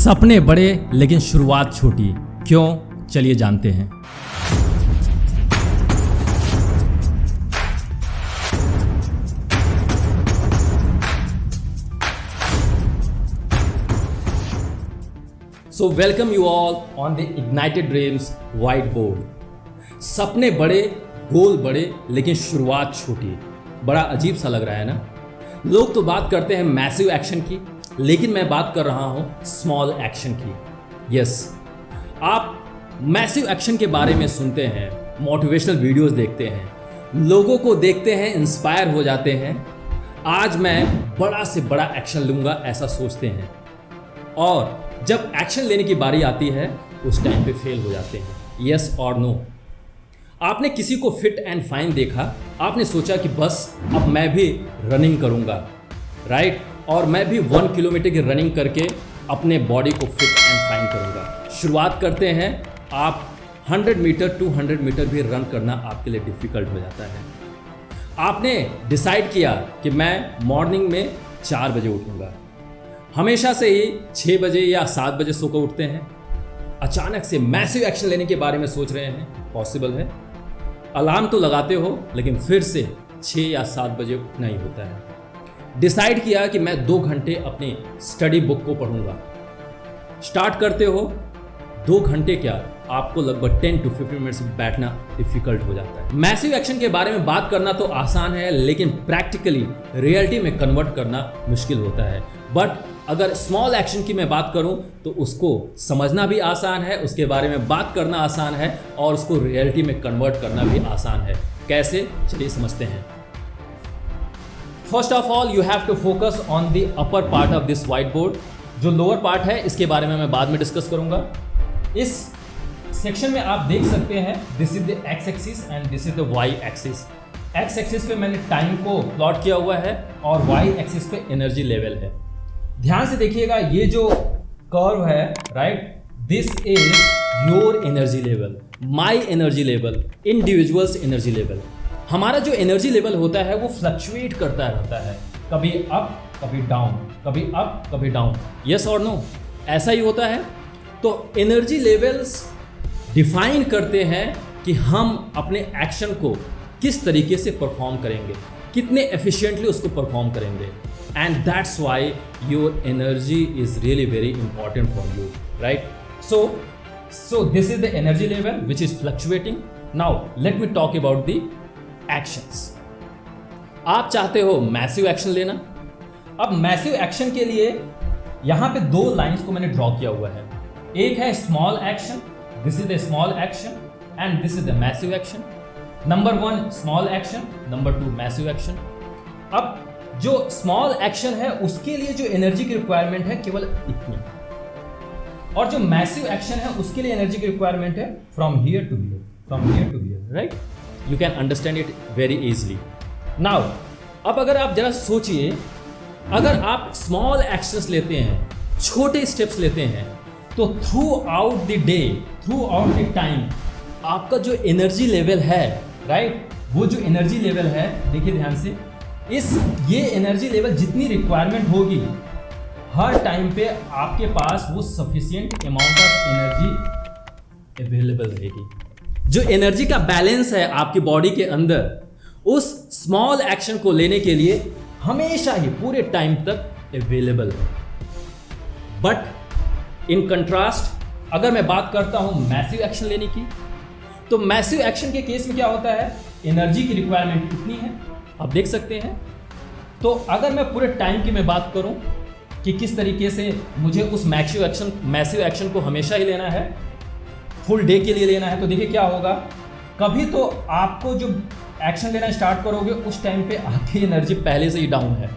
सपने बड़े लेकिन शुरुआत छोटी, क्यों? चलिए जानते हैं। So welcome you all on the ignited dreams white board. सपने बड़े, गोल बड़े लेकिन शुरुआत छोटी। बड़ा अजीब सा लग रहा है ना। लोग तो बात करते हैं मैसिव एक्शन की, लेकिन मैं बात कर रहा हूं स्मॉल एक्शन की। यस, आप मैसिव एक्शन के बारे में सुनते हैं, मोटिवेशनल वीडियोस देखते हैं, लोगों को देखते हैं, इंस्पायर हो जाते हैं। आज मैं बड़ा से बड़ा एक्शन लूंगा ऐसा सोचते हैं, और जब एक्शन लेने की बारी आती है उस टाइम पे फेल हो जाते हैं। यस और नो। आपने किसी को फिट एंड फाइन देखा, आपने सोचा कि बस अब मैं भी रनिंग करूंगा, राइट? और मैं भी 1 किलोमीटर की रनिंग करके अपने बॉडी को फिट एंड फाइन करूंगा। शुरुआत करते हैं, आप 100 मीटर 200 मीटर भी रन करना आपके लिए डिफ़िकल्ट हो जाता है। आपने डिसाइड किया कि मैं मॉर्निंग में 4 बजे उठूंगा। हमेशा से ही 6 बजे या 7 बजे सोकर उठते हैं। अचानक से मैसिव एक्शन लेने के बारे में सोच रहे हैं, पॉसिबल है? अलार्म तो लगाते हो, लेकिन फिर से 6 या 7 बजे उठना ही होता है। डिसाइड किया कि मैं 2 घंटे अपनी स्टडी बुक को पढ़ूंगा। स्टार्ट करते हो, 2 घंटे क्या, आपको लगभग 10 to 15 मिनट्स बैठना डिफिकल्ट हो जाता है। मैसिव एक्शन के बारे में बात करना तो आसान है, लेकिन प्रैक्टिकली रियलिटी में कन्वर्ट करना मुश्किल होता है। बट अगर स्मॉल एक्शन की मैं बात करूं तो उसको समझना भी आसान है, उसके बारे में बात करना आसान है, और उसको रियलिटी में कन्वर्ट करना भी आसान है। कैसे? चलिए समझते हैं। First of all you have to focus on the upper part of this whiteboard. जो लोअर पार्ट है इसके बारे में मैं बाद में डिस्कस करूंगा। इस सेक्शन में आप देख सकते हैं, this is the X axis and this is the Y axis. X axis पे मैंने टाइम को प्लॉट किया हुआ है और वाई एक्सिस पे एनर्जी लेवल है। ध्यान से देखिएगा, ये जो कर्व है, right, this is your energy level, my energy level, individuals energy level. हमारा जो एनर्जी लेवल होता है वो फ्लक्चुएट करता रहता है, कभी अप कभी डाउन, कभी अप कभी डाउन। यस और नो, ऐसा ही होता है। तो एनर्जी लेवल्स डिफाइन करते हैं कि हम अपने एक्शन को किस तरीके से परफॉर्म करेंगे, कितने एफिशिएंटली उसको परफॉर्म करेंगे। And that's why your energy is really very important for you, right? So this is the energy level which is fluctuating. Now let me talk about the actions. आप चाहते हो massive action लेना। अब massive action के लिए यहां पे 2 lines को मैंने ड्रॉ किया हुआ है। एक है small action, this is the small action, and this is the massive action. Number 1 small action, number 2 massive action. अब जो स्मॉल एक्शन है उसके लिए जो एनर्जी की रिक्वायरमेंट है केवल इतनी, और जो मैसिव एक्शन है उसके लिए एनर्जी की रिक्वायरमेंट है from here to here, from here to here, right? You can understand it very easily. Now, अब अगर आप जरा सोचिए, अगर आप स्मॉल एक्शंस लेते हैं, छोटे स्टेप्स लेते हैं, तो through out the day, through out the time, आपका जो एनर्जी लेवल है, राइट, वो जो एनर्जी लेवल है, देखिए ध्यान से, ये एनर्जी लेवल जितनी रिक्वायरमेंट होगी, हर टाइम पे आपके पास वो sufficient amount of energy available रहेगी। जो एनर्जी का बैलेंस है आपकी बॉडी के अंदर, उस स्मॉल एक्शन को लेने के लिए हमेशा ही पूरे टाइम तक अवेलेबल है। बट इन कंट्रास्ट अगर मैं बात करता हूं मैसिव एक्शन लेने की, तो मैसिव एक्शन के केस में क्या होता है, एनर्जी की रिक्वायरमेंट कितनी है आप देख सकते हैं। तो अगर मैं पूरे टाइम की मैं बात करूं कि किस तरीके से मुझे उस मैसिव एक्शन को हमेशा ही लेना है, फुल डे के लिए लेना है, तो देखिए क्या होगा, कभी तो आपको जो एक्शन लेना स्टार्ट करोगे उस टाइम पे आपकी एनर्जी पहले से ही डाउन है।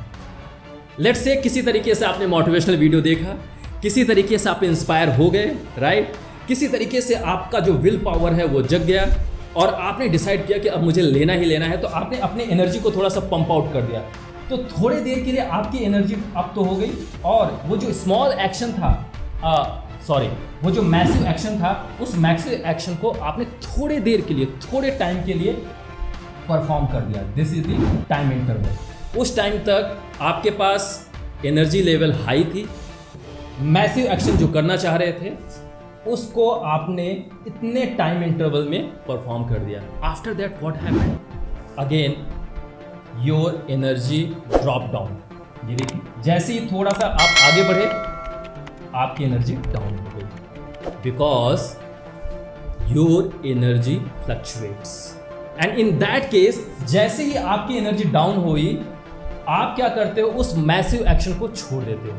लेट्स से किसी तरीके से आपने मोटिवेशनल वीडियो देखा, किसी तरीके से आप इंस्पायर हो गए, राइट? किसी तरीके से आपका जो विल पावर है वो जग गया और आपने डिसाइड किया कि अब मुझे लेना ही लेना है, तो आपने अपनी एनर्जी को थोड़ा सा पंप आउट कर दिया। तो थोड़ी देर के लिए आपकी एनर्जी अप तो हो गई, और वो जो स्मॉल एक्शन था, वो जो मैसिव एक्शन था, उस मैसिव एक्शन को आपने थोड़ी देर के लिए, थोड़े टाइम के लिए परफॉर्म कर दिया। This is the time interval. उस टाइम तक आपके पास एनर्जी लेवल हाई थी, मैसिव एक्शन जो करना चाह रहे थे उसको आपने इतने टाइम इंटरवल में परफॉर्म कर दिया। After that what happened, again your energy drop down. ये देखिए, जैसे ही थोड़ा सा आप आगे बढ़े आपकी एनर्जी डाउन हो गई, because your energy fluctuates. And in that case जैसे ही आपकी एनर्जी डाउन हुई, आप क्या करते हो, उस मैसिव एक्शन को छोड़ देते हो।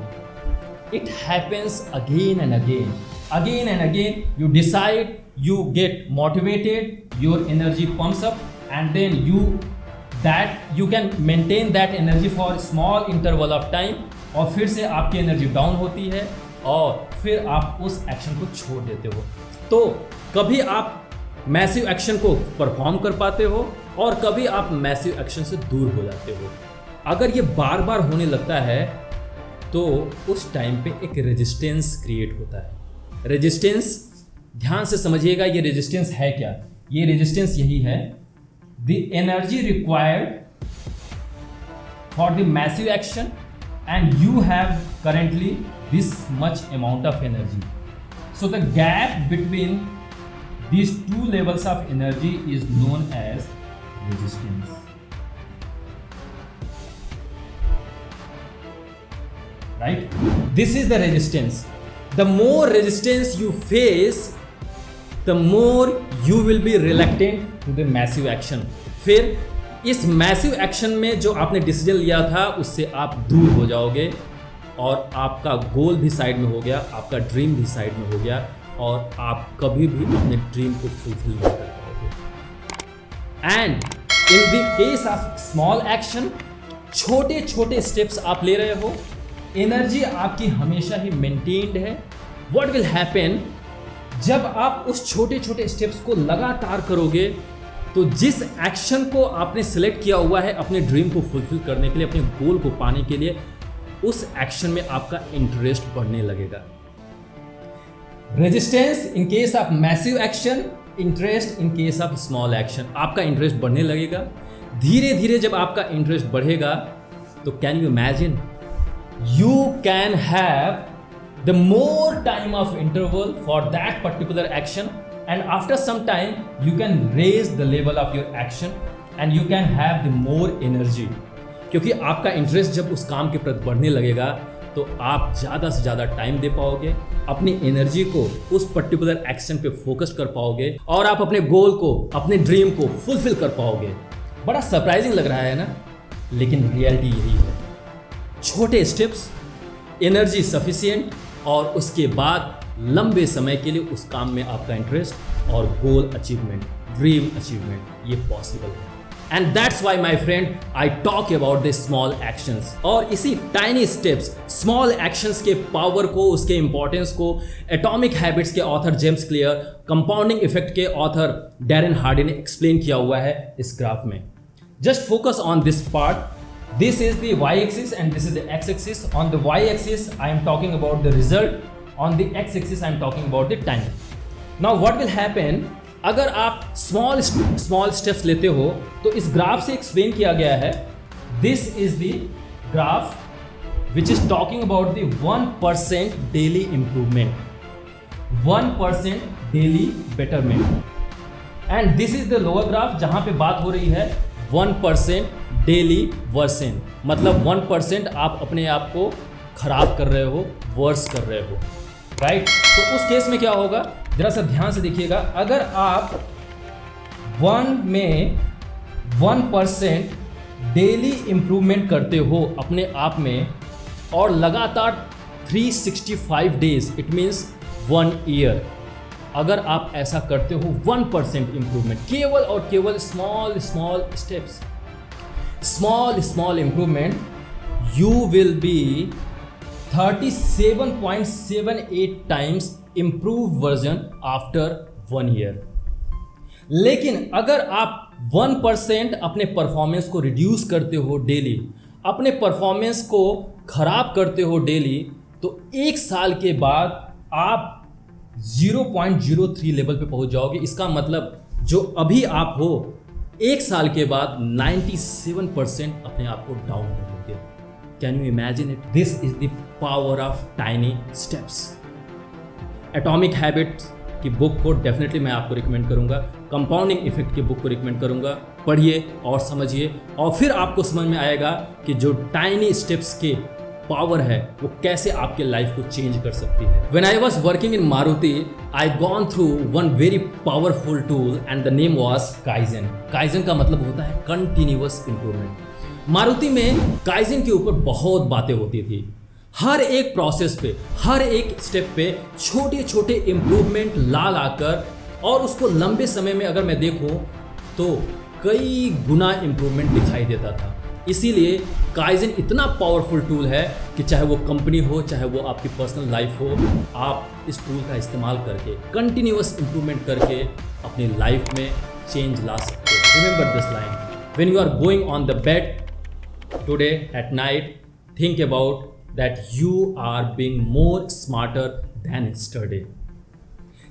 It happens again and again, again and again. You decide, you get motivated, your energy pumps up, and then you can maintain that energy for small interval of time, और फिर से आपकी energy down होती है और फिर आप उस एक्शन को छोड़ देते हो। तो कभी आप मैसिव एक्शन को परफॉर्म कर पाते हो और कभी आप मैसिव एक्शन से दूर हो जाते हो। अगर ये बार बार होने लगता है तो उस टाइम पे एक रेजिस्टेंस क्रिएट होता है। रेजिस्टेंस ध्यान से समझिएगा, ये रेजिस्टेंस है क्या? ये रेजिस्टेंस यही है, the energy required for the massive action and you have currently this much amount of energy, so the gap between these two levels of energy is known as resistance. Right? This is the resistance. The more resistance you face, the more you will be reluctant to the massive action. फिर इस massive action में जो आपने decision लिया था उससे आप दूर हो जाओगे और आपका गोल भी साइड में हो गया, आपका ड्रीम भी साइड में हो गया और आप कभी भी अपने ड्रीम को फुलफिल नहीं कर पाओगे। And in the case of small action, छोटे छोटे स्टेप्स आप ले रहे हो, एनर्जी आपकी हमेशा ही मेंटेन्ड है। व्हाट विल हैपन, जब आप उस छोटे छोटे स्टेप्स को लगातार करोगे तो जिस एक्शन को आपने सिलेक्ट किया हुआ है अपने ड्रीम को फुलफिल करने के लिए, अपने गोल को पाने के लिए, उस एक्शन में आपका इंटरेस्ट बढ़ने लगेगा। Resistance in case of massive action, interest in case of small action. आपका इंटरेस्ट बढ़ने लगेगा। धीरे धीरे जब आपका इंटरेस्ट बढ़ेगा तो can you imagine, you can have the more time of interval for that particular action, and after some time you can raise the level of your action and you can have the more energy। क्योंकि आपका interest जब उस काम के प्रति बढ़ने लगेगा तो आप ज़्यादा से ज़्यादा टाइम दे पाओगे, अपनी एनर्जी को उस पर्टिकुलर एक्शन पे फोकस कर पाओगे और आप अपने गोल को, अपने ड्रीम को फुलफिल कर पाओगे। बड़ा सरप्राइजिंग लग रहा है ना, लेकिन रियलिटी यही है। छोटे स्टेप्स, एनर्जी सफिशिएंट और उसके बाद लंबे समय के लिए उस काम में आपका इंटरेस्ट और गोल अचीवमेंट, ड्रीम अचीवमेंट, ये पॉसिबल है। And that's why my friend I talk about the small actions. और इसी टाइनी स्टेप्स, स्मॉल एक्शंस के पावर को, उसके इंपॉर्टेंस को एटॉमिक हैबिट्स के author James clear, compounding effect के ऑथर डैरेन हार्डी ने एक्सप्लेन किया हुआ है इस ग्राफ में। Just focus on this part. This is the y-axis and this is the x-axis. On the y-axis, I am talking about the result. On the x-axis, I am talking about the time. Now, what will happen? अगर आप small steps लेते हो तो इस graph से explain किया गया है। This is the graph which is talking about the 1% daily improvement, 1% daily betterment. And this is the lower graph जहाँ पे बात हो रही है 1% डेली वर्सन, मतलब 1% आप अपने आप को खराब कर रहे हो, वर्स कर रहे हो, राइट? तो उस केस में क्या होगा, जरा सा ध्यान से देखिएगा। अगर आप 1% डेली इंप्रूवमेंट करते हो अपने आप में और लगातार 365 डेज, इट मीन्स 1 ईयर, अगर आप ऐसा करते हो 1% इंप्रूवमेंट, केवल और केवल small steps, small improvement, you will be 37.78 times improved version after 1 year। लेकिन अगर आप 1% अपने परफॉर्मेंस को रिड्यूस करते हो डेली, अपने परफॉर्मेंस को खराब करते हो डेली, तो 1 साल के बाद आप 0.03 लेवल पे पहुंच जाओगे। इसका मतलब जो अभी आप हो, 1 साल के बाद 97% अपने आप को डाउन कर दोगे। Can you imagine it? This is the power of tiny steps. Atomic habits की बुक को डेफिनेटली मैं आपको रिकमेंड करूंगा, कंपाउंडिंग इफेक्ट की बुक को रिकमेंड करूंगा। पढ़िए और समझिए और फिर आपको समझ में आएगा कि जो टाइनी स्टेप्स के पावर है वो कैसे आपके लाइफ को चेंज कर सकती है। When I was working in Maruti, I gone through one very powerful tool and the name was Kaizen. Kaizen का मतलब होता है continuous improvement। मारुति में काइजन के ऊपर बहुत बातें होती थी। हर एक प्रोसेस पे, हर एक स्टेप पे छोटे छोटे इम्प्रूवमेंट ला कर और उसको लंबे समय में अगर मैं देखूं तो कई गुना इम्प्रूवमेंट दिखाई देता था। इसीलिए काइजन इतना पावरफुल टूल है कि चाहे वो कंपनी हो, चाहे वो आपकी पर्सनल लाइफ हो, आप इस टूल का इस्तेमाल करके कंटिन्यूअस इम्प्रूवमेंट करके अपनी लाइफ में चेंज ला सकते हो। Remember this line, when you are going on the bed today at night, think about that you are being more smarter than yesterday.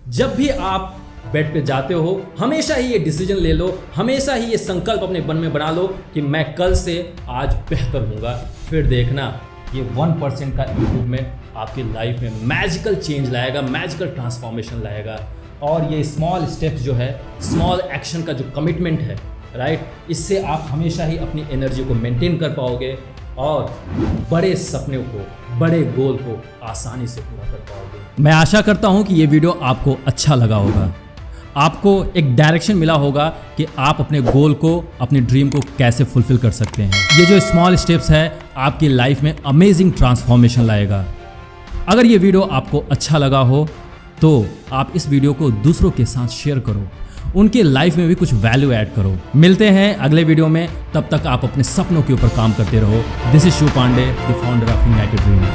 जब भी आप बेड पे जाते हो हमेशा ही ये डिसीजन ले लो, हमेशा ही ये संकल्प अपने मन में बना लो कि मैं कल से आज बेहतर होऊंगा। फिर देखना ये 1% का इम्प्रूवमेंट आपकी लाइफ में मैजिकल चेंज लाएगा, मैजिकल ट्रांसफॉर्मेशन लाएगा। और ये स्मॉल स्टेप्स जो है, स्मॉल एक्शन का जो कमिटमेंट है, राइट, इससे आप हमेशा ही अपनी एनर्जी को मेंटेन कर पाओगे और बड़े सपने को, बड़े गोल को आसानी से पूरा कर पाओगे। मैं आशा करता हूं कि ये वीडियो आपको अच्छा लगा होगा, आपको एक डायरेक्शन मिला होगा कि आप अपने गोल को, अपने ड्रीम को कैसे फुलफिल कर सकते हैं। ये जो स्मॉल स्टेप्स है आपकी लाइफ में अमेजिंग ट्रांसफॉर्मेशन लाएगा। अगर ये वीडियो आपको अच्छा लगा हो तो आप इस वीडियो को दूसरों के साथ शेयर करो, उनके लाइफ में भी कुछ वैल्यू ऐड करो। मिलते हैं अगले वीडियो में, तब तक आप अपने सपनों के ऊपर काम करते रहो। This is Shiv Pandey, the founder of ignited dream.